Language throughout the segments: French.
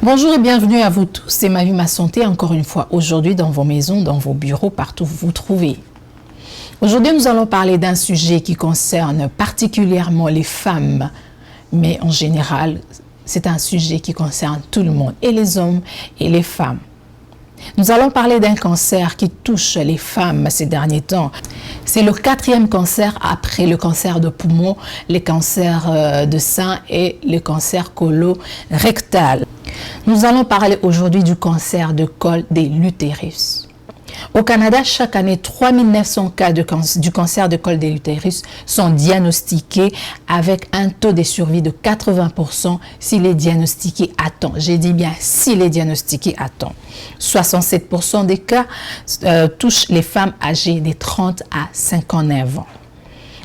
Bonjour et bienvenue à vous tous, c'est Ma Vie, Ma Santé, encore une fois aujourd'hui dans vos maisons, dans vos bureaux, partout où vous vous trouvez. Aujourd'hui, nous allons parler d'un sujet qui concerne particulièrement les femmes, mais en général, c'est un sujet qui concerne tout le monde, et les hommes et les femmes. Nous allons parler d'un cancer qui touche les femmes ces derniers temps. C'est le 4e cancer après le cancer de poumon, les cancers de sein et le cancer colorectal. Nous allons parler aujourd'hui du cancer de col de l'utérus. Au Canada, chaque année, 3900 cas du cancer de col de l'utérus sont diagnostiqués avec un taux de survie de 80% s'il est diagnostiqué à temps. J'ai dit bien s'il est diagnostiqué à temps. 67% des cas touchent les femmes âgées de 30 à 59 ans.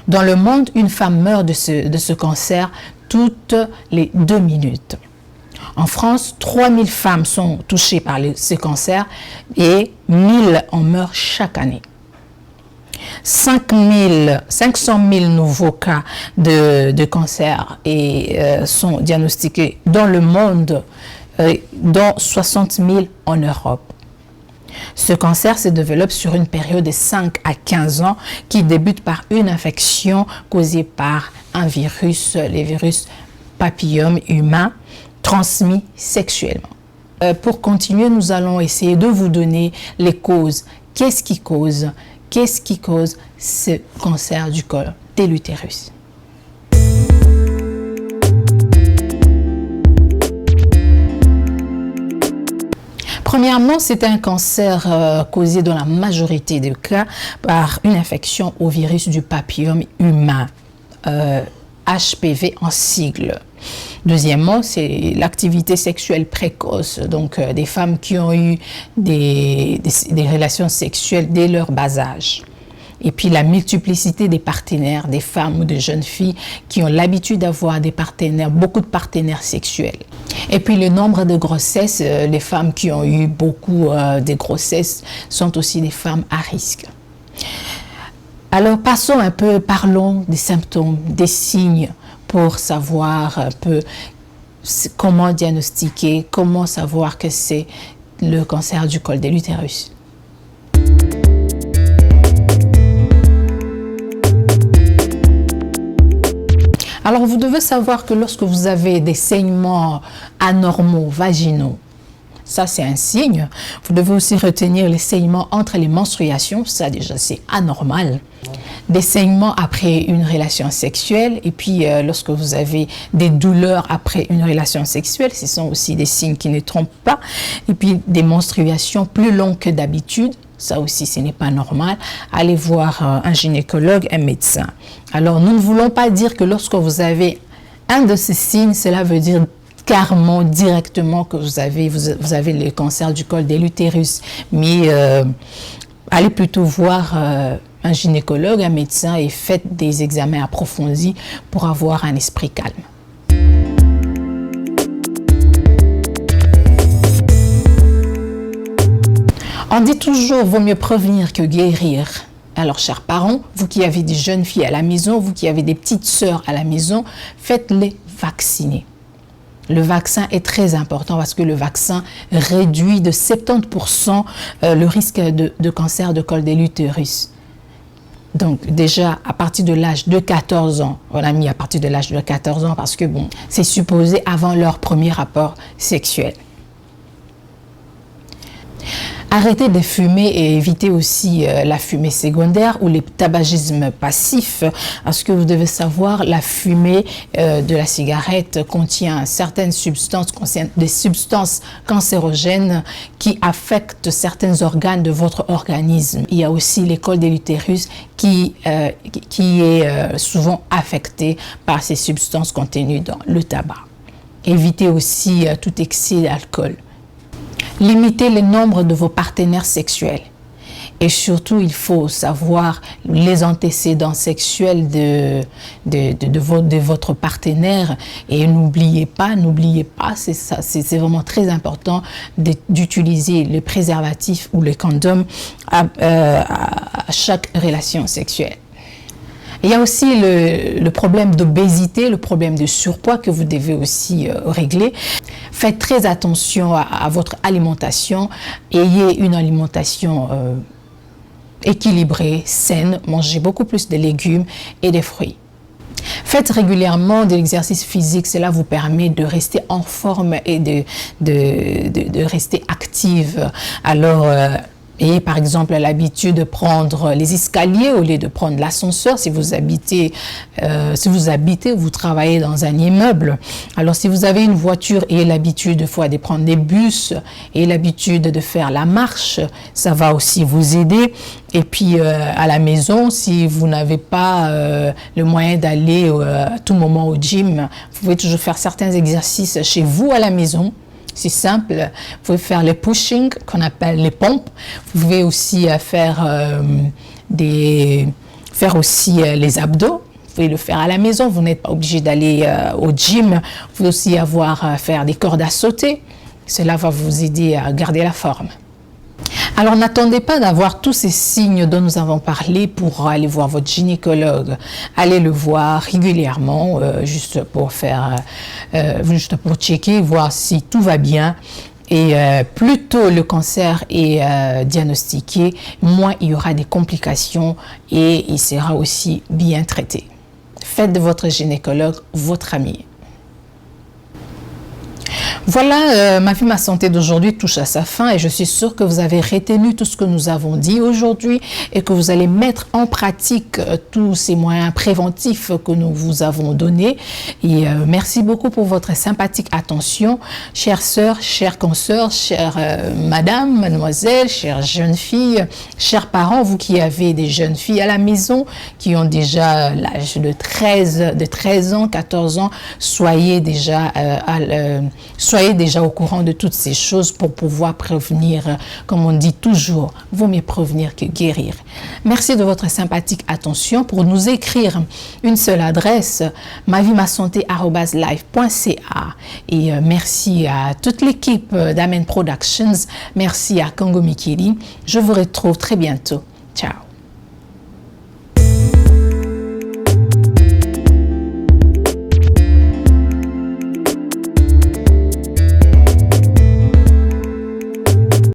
Dans le monde, une femme meurt de ce cancer toutes les 2 minutes. En France, 3000 femmes sont touchées par ce cancer et 1000 en meurent chaque année. 500 000 nouveaux cas de cancer sont diagnostiqués dans le monde, dont 60 000 en Europe. Ce cancer se développe sur une période de 5 à 15 ans qui débute par une infection causée par un virus, les virus papillome humain, transmis sexuellement. Pour continuer, nous allons essayer de vous donner les causes. Qu'est-ce qui cause ce cancer du col de l'utérus? Premièrement, c'est un cancer causé dans la majorité des cas par une infection au virus du papillome humain, HPV en sigle. Deuxièmement, c'est l'activité sexuelle précoce, donc des femmes qui ont eu des relations sexuelles dès leur bas âge. Et puis la multiplicité des partenaires, des femmes ou des jeunes filles qui ont l'habitude d'avoir des partenaires, beaucoup de partenaires sexuels. Et puis le nombre de grossesses, les femmes qui ont eu beaucoup de grossesses sont aussi des femmes à risque. Alors parlons des symptômes, des signes, pour savoir un peu comment diagnostiquer, comment savoir que c'est le cancer du col de l'utérus. Alors, vous devez savoir que lorsque vous avez des saignements anormaux, vaginaux, ça c'est un signe. Vous devez aussi retenir les saignements entre les menstruations, ça déjà c'est anormal. Des saignements après une relation sexuelle et puis lorsque vous avez des douleurs après une relation sexuelle, ce sont aussi des signes qui ne trompent pas. Et puis des menstruations plus longues que d'habitude, ça aussi ce n'est pas normal. Allez voir un gynécologue, un médecin. Alors nous ne voulons pas dire que lorsque vous avez un de ces signes, cela veut dire carrément, directement que vous avez le cancer du col de l'utérus. Mais allez plutôt voir un gynécologue, un médecin et faites des examens approfondis pour avoir un esprit calme. On dit toujours, vaut mieux prévenir que guérir. Alors, chers parents, vous qui avez des jeunes filles à la maison, vous qui avez des petites sœurs à la maison, faites-les vacciner. Le vaccin est très important parce que le vaccin réduit de 70% le risque de cancer de col de l'utérus. Donc déjà à partir de l'âge de 14 ans, on a mis à partir de l'âge de 14 ans parce que bon, c'est supposé avant leur premier rapport sexuel. Arrêtez de fumer et évitez aussi la fumée secondaire ou le tabagisme passif parce que vous devez savoir la fumée de la cigarette contient certaines substances, des substances cancérogènes qui affectent certains organes de votre organisme. Il y a aussi le col de l'utérus qui est souvent affecté par ces substances contenues dans le tabac. Évitez aussi tout excès d'alcool. Limitez le nombre de vos partenaires sexuels. Et surtout, il faut savoir les antécédents sexuels de votre partenaire. Et n'oubliez pas, c'est vraiment très important d'utiliser le préservatif ou le condom à chaque relation sexuelle. Il y a aussi le problème d'obésité, le problème de surpoids que vous devez aussi régler. Faites très attention à votre alimentation. Ayez une alimentation équilibrée, saine. Mangez beaucoup plus de légumes et de fruits. Faites régulièrement de l'exercice physique, cela vous permet de rester en forme et de rester active. Alors, ayez par exemple l'habitude de prendre les escaliers au lieu de prendre l'ascenseur si vous habitez, vous travaillez dans un immeuble. Alors si vous avez une voiture et l'habitude de fois de prendre des bus et l'habitude de faire la marche, ça va aussi vous aider. Et puis à la maison, si vous n'avez pas le moyen d'aller à tout moment au gym, vous pouvez toujours faire certains exercices chez vous à la maison. C'est simple, vous pouvez faire le pushing qu'on appelle les pompes. Vous pouvez aussi faire les abdos. Vous pouvez le faire à la maison, vous n'êtes pas obligé d'aller au gym. Vous pouvez aussi faire des cordes à sauter. Cela va vous aider à garder la forme. Alors n'attendez pas d'avoir tous ces signes dont nous avons parlé pour aller voir votre gynécologue. Allez le voir régulièrement, juste pour checker, voir si tout va bien. Et plus tôt le cancer est diagnostiqué, moins il y aura des complications et il sera aussi bien traité. Faites de votre gynécologue votre ami. Voilà, ma vie, ma santé d'aujourd'hui touche à sa fin et je suis sûre que vous avez retenu tout ce que nous avons dit aujourd'hui et que vous allez mettre en pratique tous ces moyens préventifs que nous vous avons donnés. Et merci beaucoup pour votre sympathique attention, chères sœurs, chères consoeurs, chères madame, mademoiselle, chères jeunes filles, chers parents, vous qui avez des jeunes filles à la maison, qui ont déjà l'âge de 13 ans, 14 ans, soyez déjà au courant de toutes ces choses pour pouvoir prévenir, comme on dit toujours, vaut mieux prévenir que guérir. Merci de votre sympathique attention. Pour nous écrire une seule adresse, maviemasanté@live.ca. Et merci à toute l'équipe d'Amen Productions. Merci à Congo Mikili. Je vous retrouve très bientôt. Ciao.